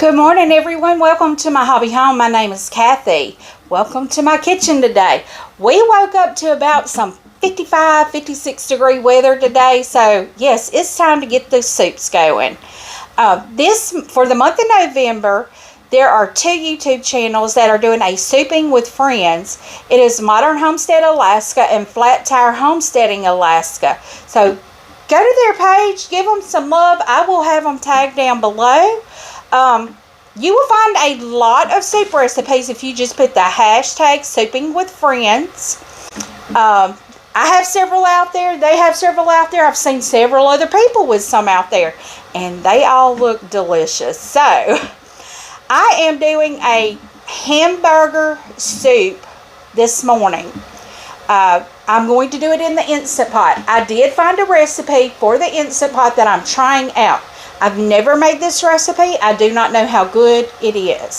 Good morning, everyone. Welcome to my hobby home. My name is Cathy. Welcome to my kitchen today. We woke up to about some 55, 56 degree weather today. So yes, it's time to get the soups going. For the month of November, there are two YouTube channels that are doing a souping with friends. It is Modern Homestead Alaska and Flat Tire Homesteading Alaska. So go to their page, give them some love. I will have them tagged down below. You will find a lot of soup recipes if you just put the hashtag souping with friends. I have several out there. They have several out there. I've seen several other people with some out there, and they all look delicious. So I am doing a hamburger soup this morning. I'm going to do it in the Instant Pot. I did find a recipe for the Instant Pot that I'm trying out. I've never made this recipe. I do not know how good it is.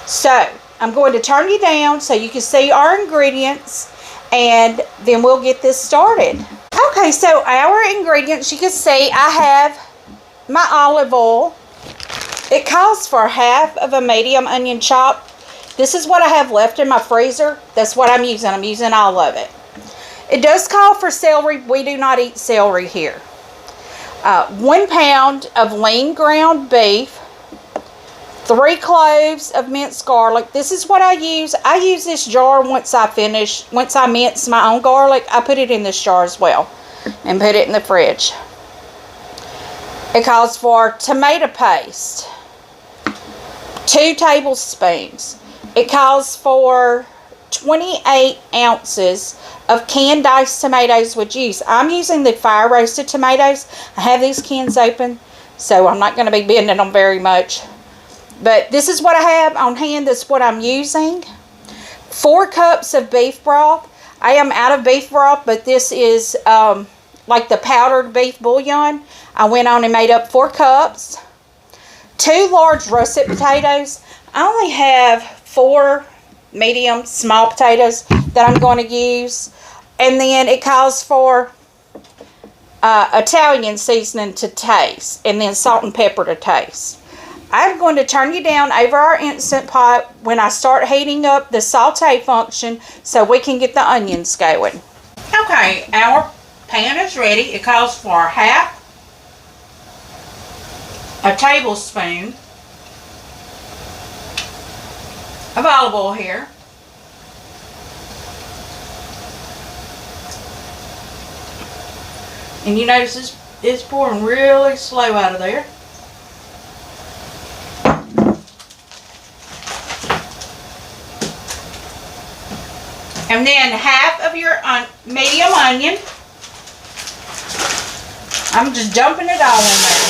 So I'm going to turn you down so you can see our ingredients, and then we'll get this started. Okay, so our ingredients, you can see I have my olive oil. It calls for half of a medium onion chop. This is what I have left in my freezer. That's what I'm using. I'm using all of it. It does call for celery. We do not eat celery here. 1 pound of lean ground beef, 3 cloves of minced garlic. This is what I use. I use this jar once I mince my own garlic. I put it in this jar as well and put it in the fridge. It calls for tomato paste, 2 tablespoons. It calls for 28 ounces of canned diced tomatoes with juice. I'm using the fire roasted tomatoes. I have these cans open, so I'm not going to be bending them very much. But this is what I have on hand. This is what I'm using. 4 cups of beef broth. I am out of beef broth, but this is like the powdered beef bouillon. I went on and made up 4 cups. 2 large russet potatoes. I only have 4 medium small potatoes that I'm going to use. And then it calls for Italian seasoning to taste, and then salt and pepper to taste. I'm going to turn you down over our Instant Pot when I start heating up the saute function so we can get the onions going. Okay, our pan is ready. It calls for half a tablespoon of olive oil here. And you notice it's pouring really slow out of there. And then half of your medium onion. I'm just dumping it all in there.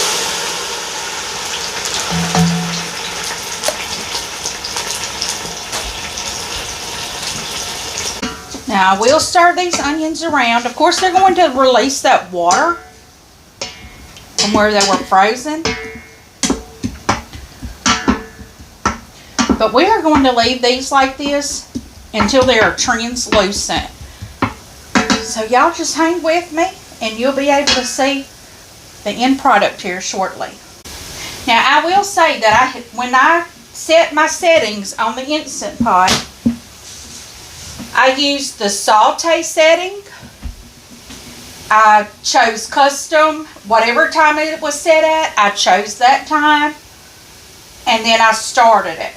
Now, I will stir these onions around. Of course, they're going to release that water from where they were frozen. But we are going to leave these like this until they are translucent. So y'all just hang with me and you'll be able to see the end product here shortly. Now, I will say that when I set my settings on the Instant Pot, I used the saute setting. I chose custom, whatever time it was set at, I chose that time. And then I started it.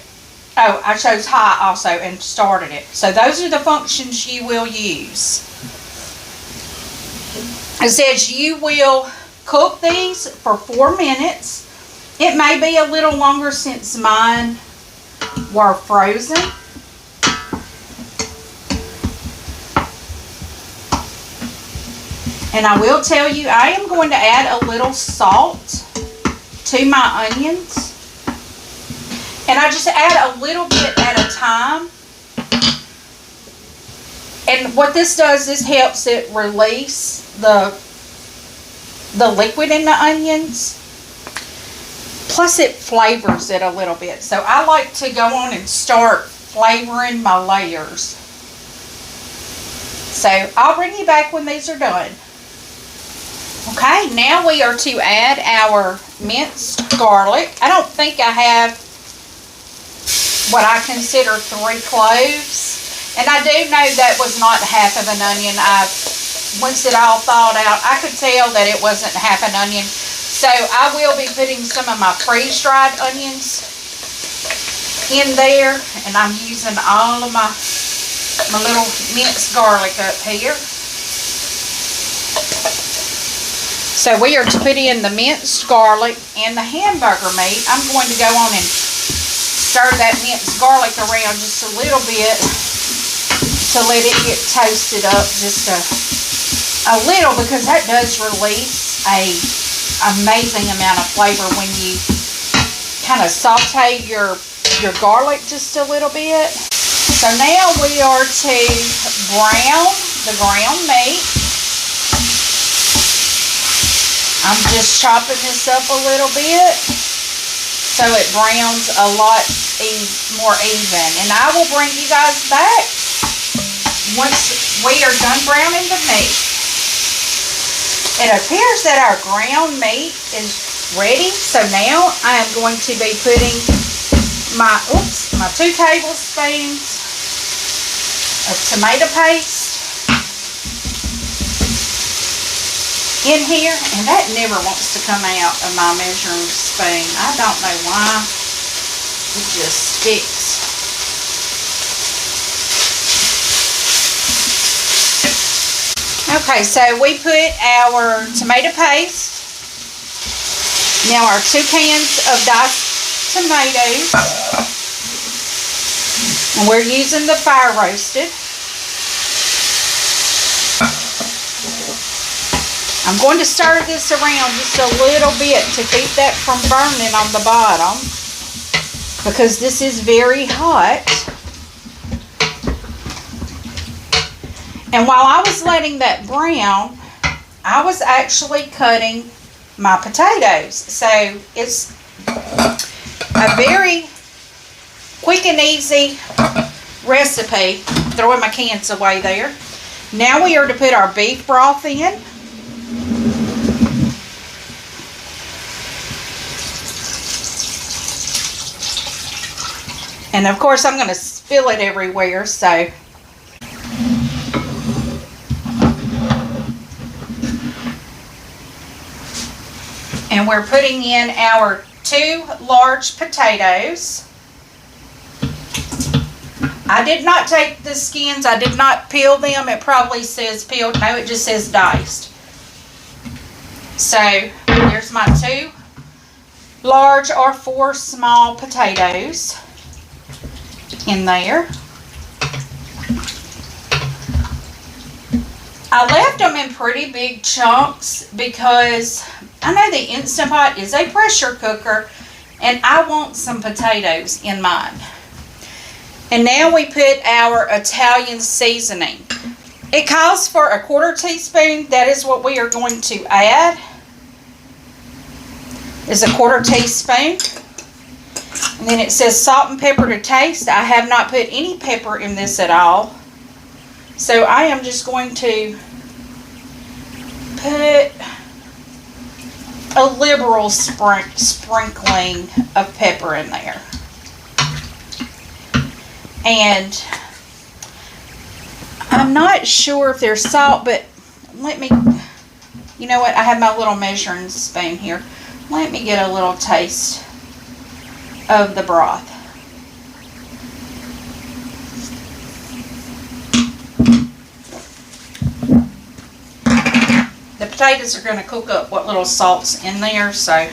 Oh, I chose high also and started it. So those are the functions you will use. It says you will cook these for 4 minutes. It may be a little longer since mine were frozen. And I will tell you, I am going to add a little salt to my onions. And I just add a little bit at a time. And what this does, this helps it release the liquid in the onions. Plus it flavors it a little bit. So I like to go on and start flavoring my layers. So I'll bring you back when these are done. Okay, now we are to add our minced garlic. I don't think I have what I consider 3 cloves. And I do know that was not half of an onion. Once it all thawed out, I could tell that it wasn't half an onion. So I will be putting some of my freeze-dried onions in there. And I'm using all of my little minced garlic up here. So we are to put in the minced garlic and the hamburger meat. I'm going to go on and stir that minced garlic around just a little bit to let it get toasted up just a little, because that does release a amazing amount of flavor when you kind of saute your garlic just a little bit. So now we are to brown the ground meat. I'm just chopping this up a little bit so it browns a lot more even. And I will bring you guys back once we are done browning the meat. It appears that our ground meat is ready. So now I am going to be putting my 2 tablespoons of tomato paste in here, and that never wants to come out of my measuring spoon. I don't know why. It just sticks. Okay, so we put our tomato paste, now our 2 cans of diced tomatoes, and we're using the fire roasted. I'm going to stir this around just a little bit to keep that from burning on the bottom, because this is very hot. And while I was letting that brown, I was actually cutting my potatoes. So it's a very quick and easy recipe. Throwing my cans away there. Now we are to put our beef broth in. And of course I'm going to spill it everywhere, so. And we're putting in our 2 large potatoes. I did not take the skins. I did not peel them. It probably says peeled. No, it just says diced. So there's my 2 large or 4 small potatoes in there. I left them in pretty big chunks because I know the Instant Pot is a pressure cooker and I want some potatoes in mine. And now we put our Italian seasoning. It calls for a 1/4 teaspoon. That is what we are going to add. Is a 1/4 teaspoon. And then it says salt and pepper to taste. I have not put any pepper in this at all. So I am just going to put a liberal sprinkling of pepper in there. And I'm not sure if there's salt, but let me, you know what, I have my little measuring spoon here. Let me get a little taste of the broth. The potatoes are going to cook up what little salt's in there, so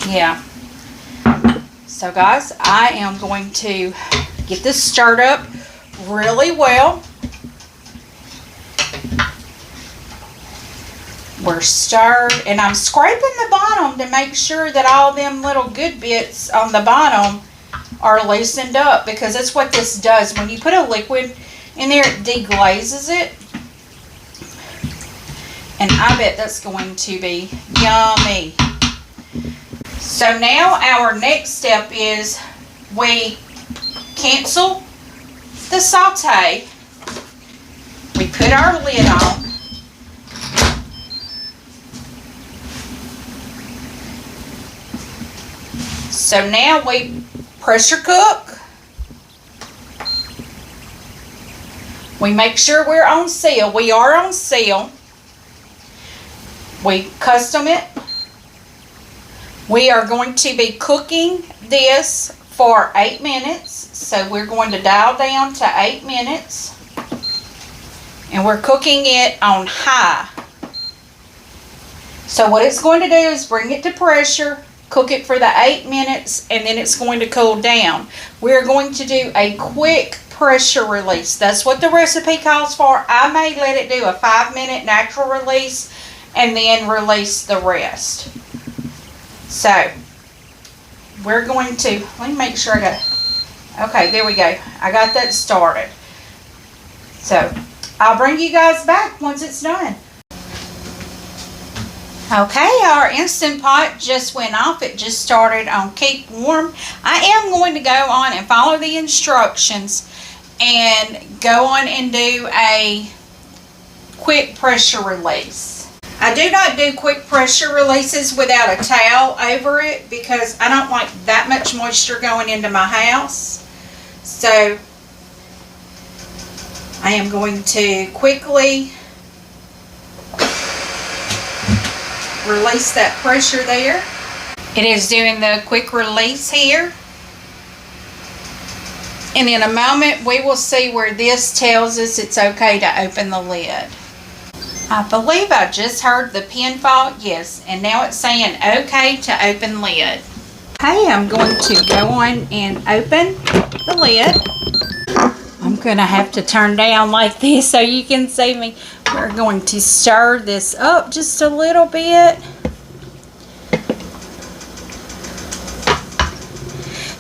yeah. So guys, I am going to get this stirred up really well. We're stirred, and I'm scraping the bottom to make sure that all them little good bits on the bottom are loosened up, because that's what this does. When you put a liquid in there, it deglazes it. And I bet that's going to be yummy. So now our next step is we cancel the saute. We put our lid on. So now we pressure cook. We make sure we're on seal. We are on seal. We custom it. We are going to be cooking this for 8 minutes. So we're going to dial down to 8 minutes. And we're cooking it on high. So what it's going to do is bring it to pressure, cook it for the 8 minutes, and then it's going to cool down. We're going to do a quick pressure release. That's what the recipe calls for. I may let it do a 5-minute natural release and then release the rest. So we're going to, let me make sure I got, okay, there we go. I got that started. So I'll bring you guys back once it's done. Okay, our Instant Pot just went off. It just started on keep warm. I am going to go on and follow the instructions and go on and do a quick pressure release. I do not do quick pressure releases without a towel over it because I don't like that much moisture going into my house. So I am going to quickly release that pressure there. It is doing the quick release here. And in a moment we will see where this tells us it's okay to open the lid. I believe I just heard the pin fall. Yes, and now it's saying okay to open lid. Okay, I'm going to go on and open the lid. I'm going to have to turn down like this so you can see me. We're going to stir this up just a little bit.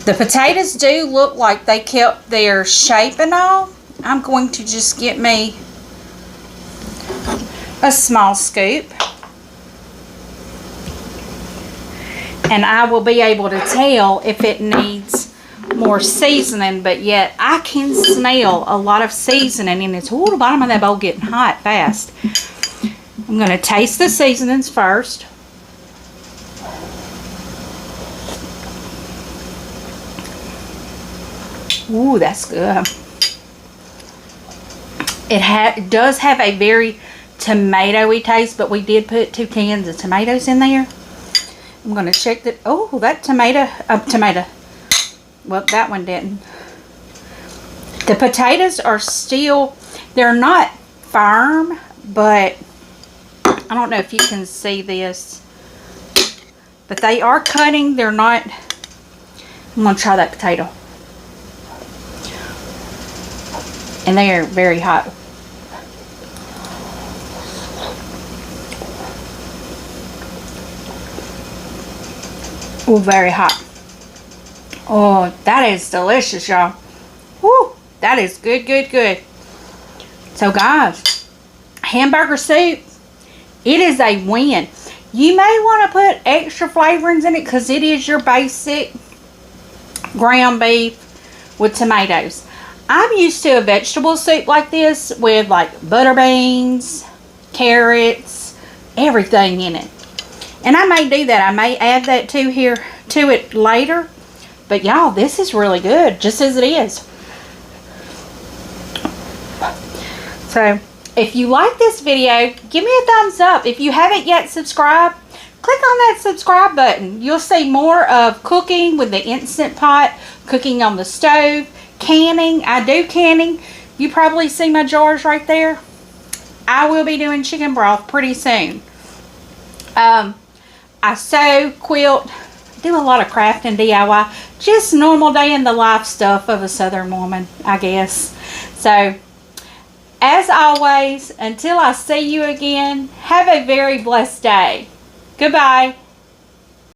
The potatoes do look like they kept their shape and all. I'm going to just get me a small scoop. And I will be able to tell if it needs more seasoning, but yet I can smell a lot of seasoning in it. Oh, the bottom of that bowl getting hot fast. I'm going to taste the seasonings first. Ooh, that's good. It does have a very tomatoey taste, but we did put 2 cans of tomatoes in there. I'm going to check that. Oh, that tomato. Well, that one didn't. The potatoes are still, they're not firm, but I don't know if you can see this. But they are cutting. They're not. I'm going to try that potato. And they are very hot. Oh, very hot. Oh, that is delicious, y'all. Woo, that is good, good, good. So, guys, hamburger soup, it is a win. You may want to put extra flavorings in it because it is your basic ground beef with tomatoes. I'm used to a vegetable soup like this with like butter beans, carrots, everything in it. And I may do that. I may add that to it later. But y'all, this is really good, just as it is. So, if you like this video, give me a thumbs up. If you haven't yet subscribed, click on that subscribe button. You'll see more of cooking with the Instant Pot, cooking on the stove, canning. I do canning. You probably see my jars right there. I will be doing chicken broth pretty soon. I sew, quilt, do a lot of crafting, DIY. Just normal day in the life stuff of a Southern woman, I guess. So, as always, until I see you again, have a very blessed day. Goodbye.